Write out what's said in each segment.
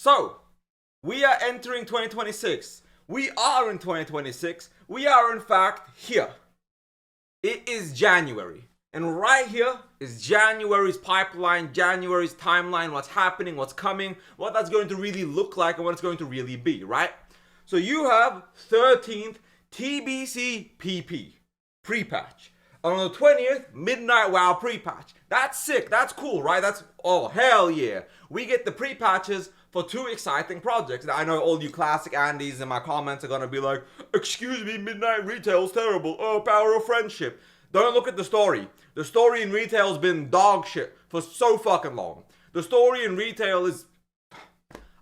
So, we are entering 2026. We are in 2026. We are, in fact, here. It is January. And right here is January's pipeline, January's timeline, what's happening, what's coming, what that's going to really look like, and what it's going to really be, right? So you have 13th TBC PP pre-patch. On the 20th, Midnight WoW pre-patch. That's sick. That's cool, right? That's, oh, hell yeah. We get the pre-patches for two exciting projects. I know all you classic Andes in my comments are going to be like, excuse me, Midnight Retail's terrible. Oh, power of friendship. Don't look at the story. The story in retail has been dog shit for so fucking long. The story in retail is...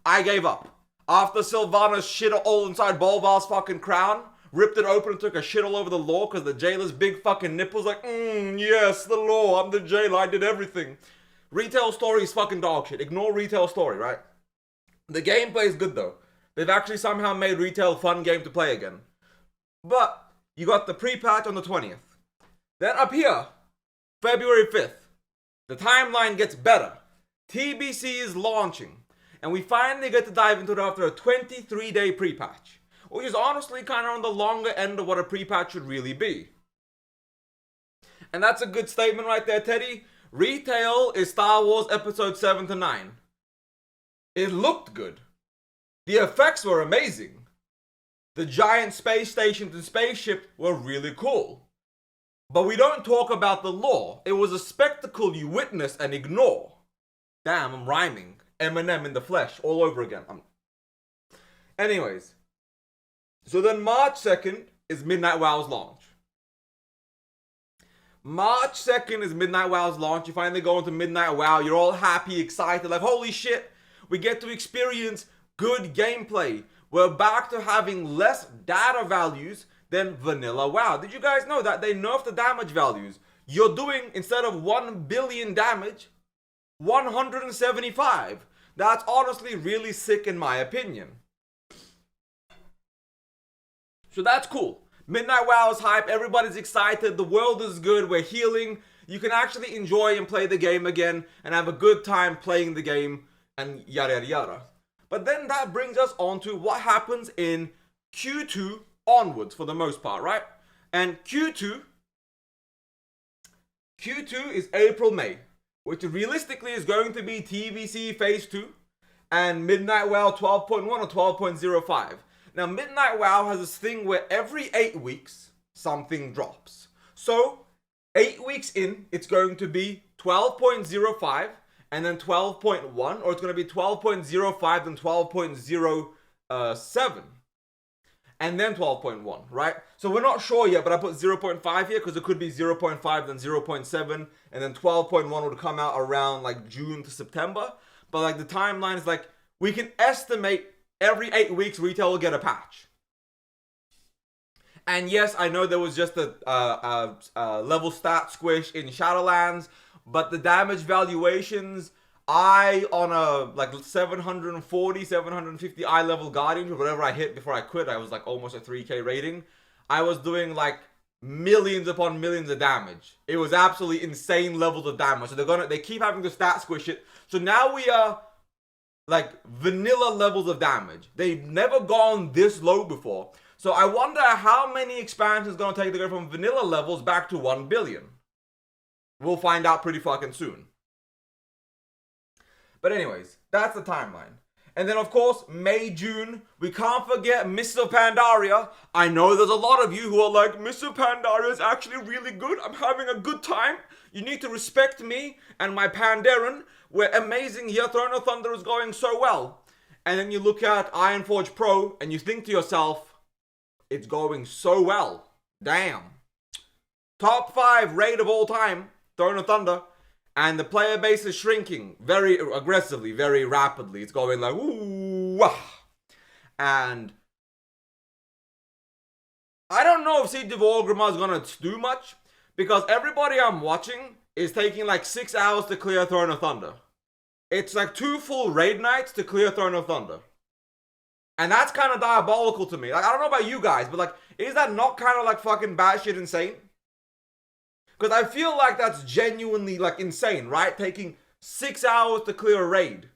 I gave up. After Sylvanas shit all inside Bolvar's fucking crown, ripped it open and took a shit all over the law because the jailer's big fucking nipples like, yes, the law, I'm the jailer, I did everything. Retail story is fucking dog shit. Ignore retail story, right? The gameplay is good though. They've actually somehow made retail a fun game to play again. But you got the pre-patch on the 20th. Then up here, February 5th, the timeline gets better. TBC is launching. And we finally get to dive into it after a 23-day pre-patch. Which is honestly kind of on the longer end of what a pre-patch should really be. And that's a good statement right there, Teddy. Retail is Star Wars Episode 7 to 9. It looked good. The effects were amazing. The giant space stations and spaceship were really cool. But we don't talk about the lore. It was a spectacle you witness and ignore. Damn, I'm rhyming. Eminem in the flesh all over again. Anyways. So then March 2nd is Midnight WoW's launch. March 2nd is Midnight WoW's launch. You finally go into Midnight WoW. You're all happy, excited. Like, holy shit. We get to experience good gameplay. We're back to having less data values than vanilla WoW. Did you guys know that they nerfed the damage values? You're doing, instead of 1 billion damage, 175. That's honestly really sick in my opinion. So that's cool. Midnight WoW is hype. Everybody's excited. The world is good. We're healing. You can actually enjoy and play the game again and have a good time playing the game and yada yada yada. But then that brings us on to what happens in Q2 onwards for the most part, right? And Q2 is April, May, which realistically is going to be TBC Phase 2 and Midnight WoW 12.1 or 12.05. Now, Midnight WoW has this thing where every 8 weeks, something drops. So, 8 weeks in, it's going to be 12.05 and then 12.1, or it's going to be 12.05 and 12.07. And then 12.1, right? So we're not sure yet, but I put 0.5 here because it could be 0.5, then 0.7, and then 12.1 would come out around like June to September. But like the timeline is like, we can estimate every 8 weeks retail will get a patch. And yes, I know there was just a level stat squish in Shadowlands, but the damage valuations, on a like 740, 750 eye level Guardian, whatever I hit before I quit, I was like almost a 3k rating. I was doing like millions upon millions of damage. It was absolutely insane levels of damage. So they keep having to stat squish it. So now we are like vanilla levels of damage. They've never gone this low before. So I wonder how many expansions gonna take to go from vanilla levels back to 1 billion. We'll find out pretty fucking soon. But anyways, that's the timeline. And then of course, May, June, we can't forget Mists of Pandaria. I know there's a lot of you who are like, Mists of Pandaria is actually really good. I'm having a good time. You need to respect me and my Pandaren. We're amazing here. Throne of Thunder is going so well. And then you look at Ironforge Pro and you think to yourself, it's going so well. Damn. Top 5 raid of all time, Throne of Thunder. And the player base is shrinking very aggressively, very rapidly. It's going like, ooh, wah. And I don't know if Siege of Orgrimmar is going to do much, because everybody I'm watching is taking like 6 hours to clear Throne of Thunder. It's like 2 full raid nights to clear Throne of Thunder. And that's kind of diabolical to me. Like, I don't know about you guys, but like, is that not kind of like fucking batshit insane? Because I feel like that's genuinely like insane, right? Taking 6 hours to clear a raid.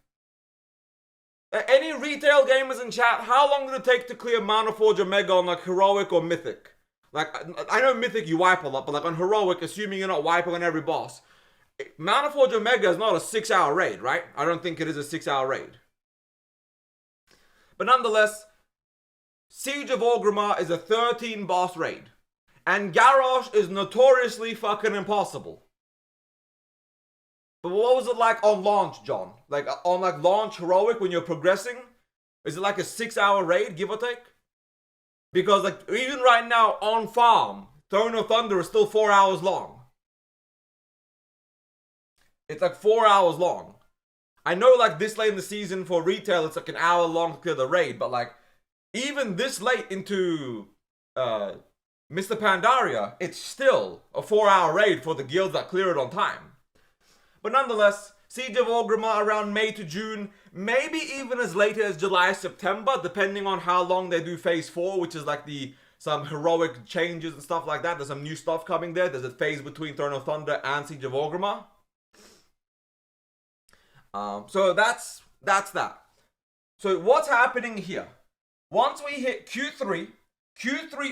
Any retail gamers in chat, how long did it take to clear Mana Forge Omega on like Heroic or Mythic? Like, I know Mythic you wipe a lot, but like on Heroic, assuming you're not wiping on every boss, Mana Forge Omega is not a 6-hour raid, right? I don't think it is a 6-hour raid. But nonetheless, Siege of Orgrimmar is a 13 boss raid. And Garrosh is notoriously fucking impossible. But what was it like on launch, John? Like on like launch Heroic when you're progressing? Is it like a 6-hour raid, give or take? Because like even right now on farm, Throne of Thunder is still 4 hours long. It's like 4 hours long. I know like this late in the season for retail it's like an hour long to clear the raid, but like even this late into Mr. Pandaria, it's still a 4-hour raid for the guilds that clear it on time. But nonetheless, Siege of Orgrimmar around May to June, maybe even as late as July, September, depending on how long they do Phase 4, which is like some heroic changes and stuff like that. There's some new stuff coming there. There's a phase between Throne of Thunder and Siege of Orgrimmar. So that's that. So what's happening here? Once we hit Q3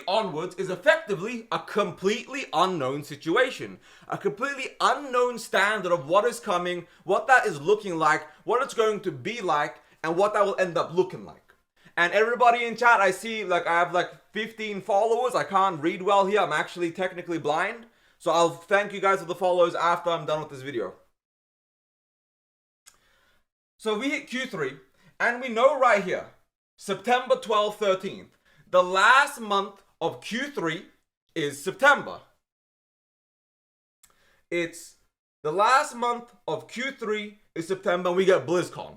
onwards is effectively a completely unknown situation. A completely unknown standard of what is coming, what that is looking like, what it's going to be like, and what that will end up looking like. And everybody in chat, I see like I have like 15 followers. I can't read well here. I'm actually technically blind. So I'll thank you guys for the follows after I'm done with this video. So we hit Q3 and we know right here, September 12th, 13th. The last month of Q3 is September. It's the last month of Q3 is September and we get BlizzCon.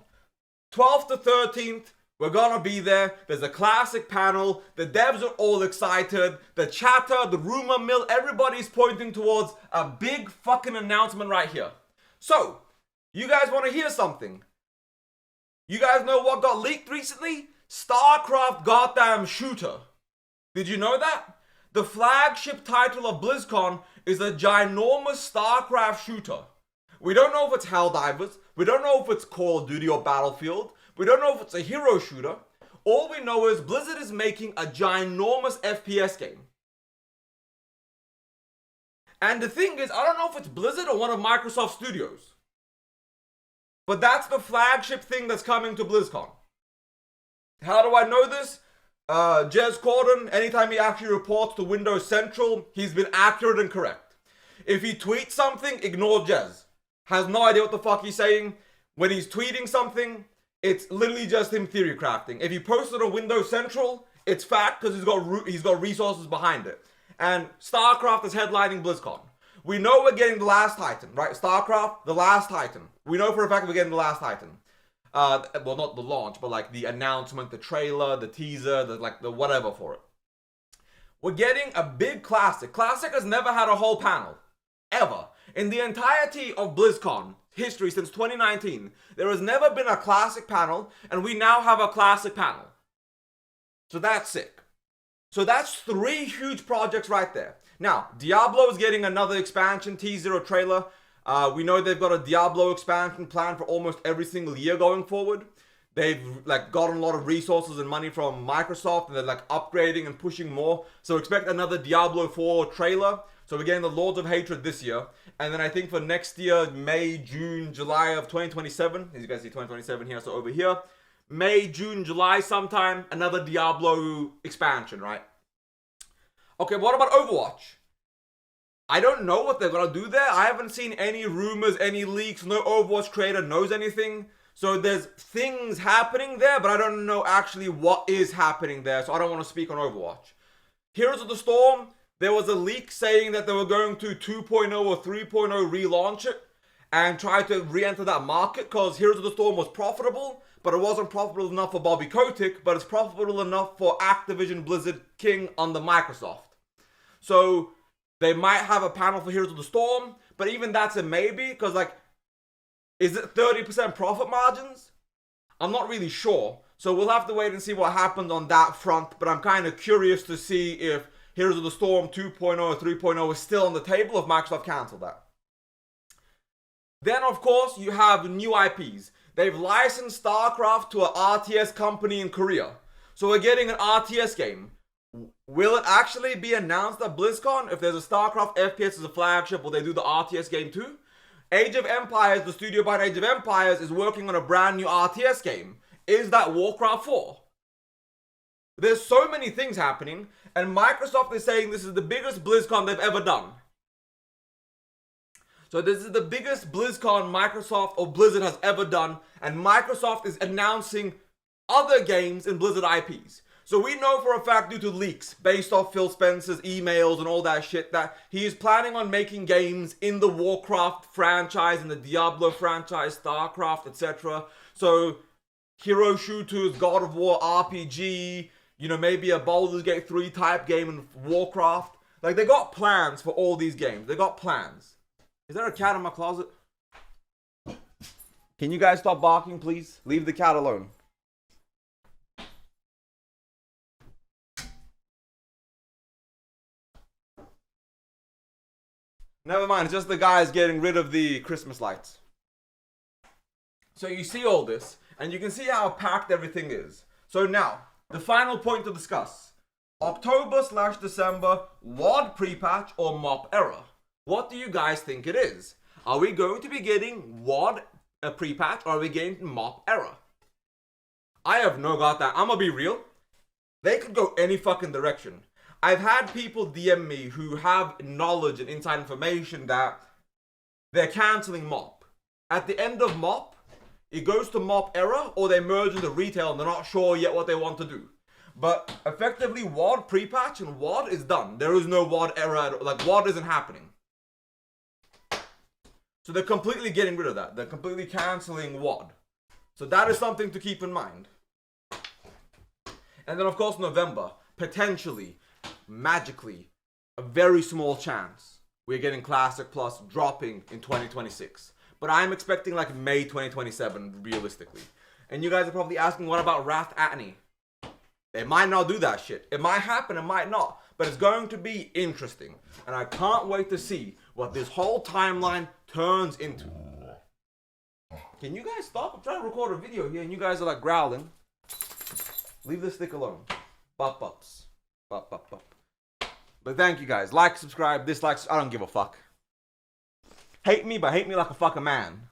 12th to 13th, we're gonna be there. There's a classic panel. The devs are all excited. The chatter, the rumor mill, everybody's pointing towards a big fucking announcement right here. So, you guys wanna hear something? You guys know what got leaked recently? StarCraft goddamn shooter. Did you know that? The flagship title of BlizzCon is a ginormous StarCraft shooter. We don't know if it's Helldivers. We don't know if it's Call of Duty or Battlefield. We don't know if it's a hero shooter. All we know is Blizzard is making a ginormous FPS game. And the thing is, I don't know if it's Blizzard or one of Microsoft Studios. But that's the flagship thing that's coming to BlizzCon. How do I know this? Jez Corden, anytime he actually reports to Windows Central, he's been accurate and correct. If he tweets something, ignore Jez. Has no idea what the fuck he's saying. When he's tweeting something, it's literally just him theory crafting. If he posted on Windows Central, it's fact because he's got resources behind it. And StarCraft is headlining BlizzCon. We know we're getting the Last Titan, right? StarCraft, the Last Titan. We know for a fact we're getting the Last Titan. Well, not the launch, but like the announcement, the trailer, the teaser, the whatever for it. We're getting a big classic. Classic has never had a whole panel. Ever. In the entirety of BlizzCon history since 2019, there has never been a classic panel, and we now have a classic panel. So that's sick. So that's 3 huge projects right there. Now, Diablo is getting another expansion teaser or trailer. We know they've got a Diablo expansion plan for almost every single year going forward. They've like gotten a lot of resources and money from Microsoft, and they're like upgrading and pushing more. So expect another Diablo 4 trailer. So we're getting the Lords of Hatred this year. And then I think for next year, May, June, July of 2027. As you guys see 2027 here, so over here. May, June, July sometime, another Diablo expansion, right? Okay, what about Overwatch? I don't know what they're gonna do there. I haven't seen any rumors, any leaks. No Overwatch creator knows anything. So there's things happening there, but I don't know actually what is happening there. So I don't want to speak on Overwatch. Heroes of the Storm, there was a leak saying that they were going to 2.0 or 3.0 relaunch it and try to re-enter that market because Heroes of the Storm was profitable, but it wasn't profitable enough for Bobby Kotick, but it's profitable enough for Activision Blizzard King under Microsoft. So they might have a panel for Heroes of the Storm, but even that's a maybe, because like, is it 30% profit margins? I'm not really sure. So we'll have to wait and see what happens on that front, but I'm kind of curious to see if Heroes of the Storm 2.0 or 3.0 is still on the table if Microsoft cancelled that. Then, of course, you have new IPs. They've licensed StarCraft to an RTS company in Korea. So we're getting an RTS game. Will it actually be announced at BlizzCon? If there's a StarCraft FPS as a flagship, will they do the RTS game too? Age of Empires, the studio behind Age of Empires, is working on a brand new RTS game. Is that Warcraft 4? There's so many things happening, and Microsoft is saying this is the biggest BlizzCon they've ever done. So this is the biggest BlizzCon Microsoft or Blizzard has ever done, and Microsoft is announcing other games in Blizzard IPs. So we know for a fact, due to leaks based off Phil Spencer's emails and all that shit, that he is planning on making games in the Warcraft franchise, in the Diablo franchise, StarCraft, etc. So hero shooters, God of War RPG, you know, maybe a Baldur's Gate 3 type game in Warcraft. Like, they got plans for all these games. They got plans. Is there a cat in my closet? Can you guys stop barking, please? Leave the cat alone. Never mind, it's just the guys getting rid of the Christmas lights. So you see all this, and you can see how packed everything is. So now, the final point to discuss. October/December, WoD pre-patch or MOP era? What do you guys think it is? Are we going to be getting WoD pre-patch or are we getting MOP era? I have no got that. I'm gonna be real. They could go any fucking direction. I've had people DM me who have knowledge and inside information that they're cancelling MOP. At the end of MOP, it goes to MOP era or they merge into retail and they're not sure yet what they want to do. But effectively, WoD pre-patch and WoD is done. There is no WoD era. Like, WoD isn't happening. So they're completely getting rid of that. They're completely cancelling WoD. So that is something to keep in mind. And then, of course, November, potentially, magically, a very small chance we're getting Classic Plus dropping in 2026. But I'm expecting like May 2027, realistically. And you guys are probably asking, what about Wrath Atney? They might not do that shit. It might happen, it might not. But it's going to be interesting. And I can't wait to see what this whole timeline turns into. Can you guys stop? I'm trying to record a video here and you guys are like growling. Leave this stick alone. Bop bops. Bop bop bop. But thank you guys. Like, subscribe, dislikes. I don't give a fuck. Hate me, but hate me like a fucking man.